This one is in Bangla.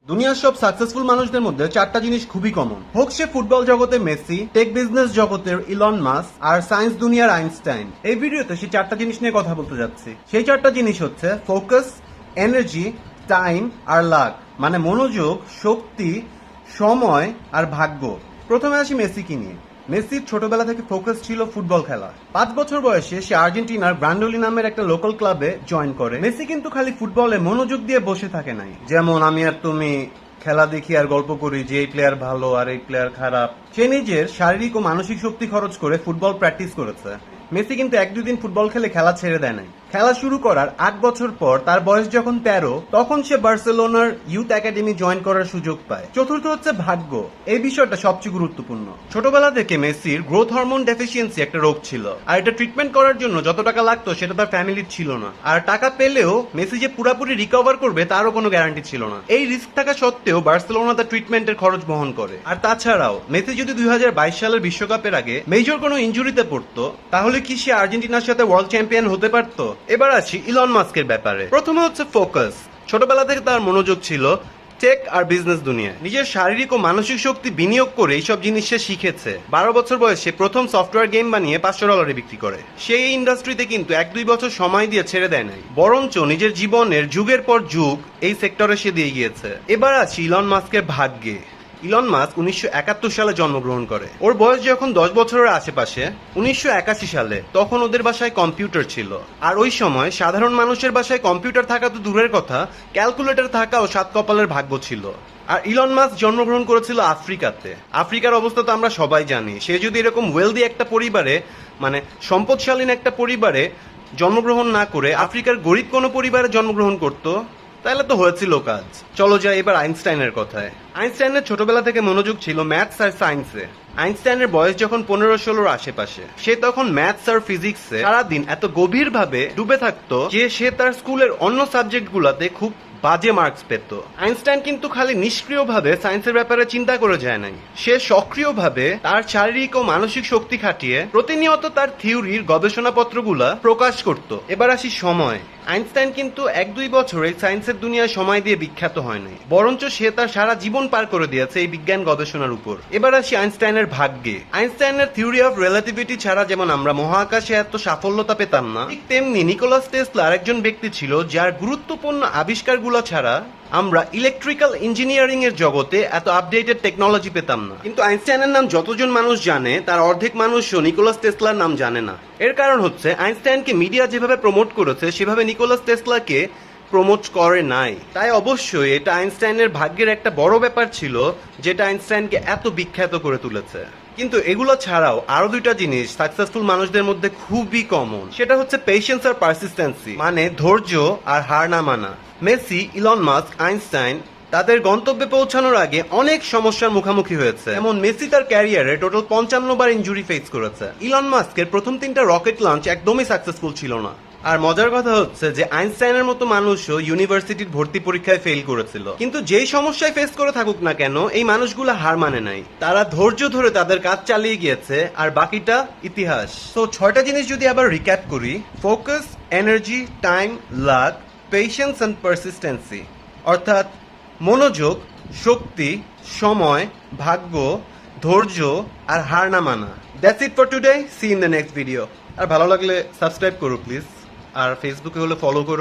দুনিয়ার সব সাকসেসফুল মানুষদের মধ্যে চারটা জিনিস খুবই কমন, হোক সে ফুটবল জগতে মেসি, টেক বিজনেস জগতের ইলন মাস্ক, আর সায়েন্স দুনিয়ার আইনস্টাইন। এই ভিডিওতে সেই চারটা জিনিস নিয়ে কথা বলতে যাচ্ছি। সেই চারটা জিনিস হচ্ছে ফোকাস, এনার্জি, টাইম আর লাক, মানে মনোযোগ, শক্তি, সময় আর ভাগ্য। প্রথমে আসি মেসিকে নিয়ে। মেসির ছোটবেলা থেকে ফোকাস ছিল ফুটবল খেলা। 5 বছর বয়সে সে আর্জেন্টিনার ব্রান্ডোলি নামের একটা লোকাল ক্লাবে জয়েন করে। মেসি কিন্তু খালি ফুটবলে মনোযোগ দিয়ে বসে থাকে নাই, যেমন আমি আর তুমি খেলা দেখি আর গল্প করি যে এই প্লেয়ার ভালো আর এই প্লেয়ার খারাপ। সে নিজের শারীরিক ও মানসিক শক্তি খরচ করে ফুটবল প্র্যাকটিস করেছে। মেসি কিন্তু 1-2 দিন ফুটবল খেলে খেলা ছেড়ে দেয় নাই। খেলা শুরু করার 8 বছর পর তার বয়স যখন 13, তখন সে বার্সেলোনার ইউথ একাডেমি জয়েন করার সুযোগ পায়। চতুর্থ হচ্ছে ভাগ্য। এই বিষয়টা সবচেয়ে গুরুত্বপূর্ণ। ছোটবেলা থেকে মেসির গ্রোথ হরমোন ডেফিসিয়েন্সি একটা রোগ ছিল, আর এটা ট্রিটমেন্ট করার জন্য যত টাকা লাগতো সেটা তার ফ্যামিলির ছিল না। আর টাকা পেলেও মেসি যে পুরোপুরি রিকভার করবে তারও কোনো গ্যারান্টি ছিল না। এই রিস্ক থাকা সত্ত্বেও বার্সেলোনা তার ট্রিটমেন্টের খরচ বহন করে। আর তাছাড়াও মেসি যদি 2022 সালের বিশ্বকাপের আগে মেজর কোনো ইনজুরিতে পড়তো, তাহলে কি সে আর্জেন্টিনার সাথে ওয়ার্ল্ড চ্যাম্পিয়ন হতে পারতো? এবার আসি ইলন মাস্কের ব্যাপারে। প্রথমে হচ্ছে ফোকাস। ছোটবেলা থেকে তার মনোযোগ ছিল টেক আর বিজনেস দুনিয়ায়। নিজের শারীরিক ও মানসিক শক্তি বিনিয়োগ করে এইসব জিনিস সে শিখেছে। 12 বছর বয়সে প্রথম সফটওয়্যার গেম বানিয়ে $500 বিক্রি করে। সেই ইন্ডাস্ট্রিতে কিন্তু 1-2 বছর সময় দিয়ে ছেড়ে দেয় নাই, বরঞ্চ নিজের জীবনের যুগের পর যুগ এই সেক্টরে সে দিয়ে গিয়েছে। এবার আসি ইলন মাস্কের ভাগ্যে। ইলন মাস্ক 1971 সালে জন্মগ্রহণ করে। ওর বয়স যখন 10 বছরের আশেপাশে, 1981 সালে, তখন ওদের বাসায় কম্পিউটার ছিল। আর ওই সময় সাধারণ মানুষের বাসায় কম্পিউটার থাকা তো দূরের কথা, ক্যালকুলেটর থাকা ও 7 কপালের ভাগ্য ছিল। আর ইলন মাস্ক জন্মগ্রহণ করেছিল আফ্রিকাতে। আফ্রিকার অবস্থা তো আমরা সবাই জানি। সে যদি এরকম ওয়েলদি একটা পরিবারে, মানে সম্পদশালীন একটা পরিবারে জন্মগ্রহণ না করে আফ্রিকার গরিব কোনো পরিবারে জন্মগ্রহণ করতো, তাহলে তো হয়েছিল কাজ। চলো যাই এবার আইনস্টাইনের কথায়। আইনস্টাইনের ছোটবেলা থেকে মনোযোগ ছিল ম্যাথস আর সায়েন্সে। আইনস্টাইনের বয়স যখন 15-16 আশেপাশে, সে তখন ম্যাথস আর ফিজিক্সে সারাদিন এত গভীরভাবে ডুবে থাকতো যে সে তার স্কুলের অন্য সাবজেক্ট গুলাতে খুব বাজে মার্কস পেত। আইনস্টাইন কিন্তু খালি নিষ্ক্রিয়ভাবে সায়েন্সের ব্যাপারে চিন্তা করে যায় নাই, সে সক্রিয়ভাবে তার শারীরিক ও মানসিক শক্তি খাটিয়ে প্রতিনিয়ত তার থিওরির গবেষণাপত্রগুলা প্রকাশ করত। এবার আসি সময়। আইনস্টাইন কিন্তু 1-2 বছরে সায়েন্সের দুনিয়ায় সময় দিয়ে বিখ্যাত হয় নাই, বরঞ্চ সে তার সারা জীবন পার করে দিয়েছে এই বিজ্ঞান গবেষণার উপর। এবার আসি আইনস্টাইনের ভাগ্যে। আইনস্টাইনের থিওরি অফ রিলেটিভিটি ছাড়া যেমন আমরা মহাকাশে এত সাফল্যতা পেতাম না, ঠিক তেমনি নিকোলাস টেসলা আরেকজন ব্যক্তি ছিল যার গুরুত্বপূর্ণ আবিষ্কারগুলো ছাড়া আমরা ইলেকট্রিক্যাল ইঞ্জিনিয়ারিং এর জগতে এত আপডেটেড টেকনোলজি পেতাম না। কিন্তু আইনস্টাইনের নাম যতজন মানুষ জানে, তার অর্ধেক মানুষও নিকোলাস টেসলার নাম জানে না। এর কারণ হচ্ছে আইনস্টাইনকে মিডিয়া যেভাবে প্রমোট করেছে সেভাবে নিকোলাস টেসলাকে প্রমোট করে নাই। তাই অবশ্যই এটা আইনস্টাইনের ভাগ্যের একটা বড় ব্যাপার ছিল, যেটা আইনস্টাইনকে এত বিখ্যাত করে তুলেছে। কিন্তু এগুলো ছাড়াও আরো 2টা জিনিস সাকসেসফুল মানুষদের মধ্যে খুবই কমন। সেটা হচ্ছে পেশেন্স আর পারসিস্টেন্সি, মানে ধৈর্য আর হার না মানা। মেসি, ইলন মাস্ক, আইনস্টাইন তাদের গন্তব্যে পৌঁছানোর আগে অনেক সমস্যার মুখোমুখি হয়েছে। যেমন মেসি তার ক্যারিয়ারে টোটাল 55 বার ইনজুরি ফেস করেছে। ইলন মাস্কের প্রথম 3টা রকেট লঞ্চ একদমই সাকসেসফুল ছিল না। আর মজার কথা হচ্ছে যে আইনস্টাইনের মতো মানুষও ইউনিভার্সিটির ভর্তি পরীক্ষায় ফেল করেছিল। কিন্তু যেই সমস্যায় ফেস করে থাকুক না কেন, এই মানুষগুলো হার মানে নাই। তারা ধৈর্য ধরে তাদের কাজ চালিয়ে গিয়েছে, আর বাকিটা ইতিহাস। তো 6টা জিনিস যদি আবার রিক্যাপ করি: focus, energy, time, luck, patience and persistency. অর্থাৎ মনোযোগ, শক্তি, সময়, ভাগ্য, ধৈর্য আর হার না মানা। That's it for today. See in the next video. আর ভালো লাগলে সাবস্ক্রাইব করো প্লিজ, আর ফেসবুকে হলে ফলো করো।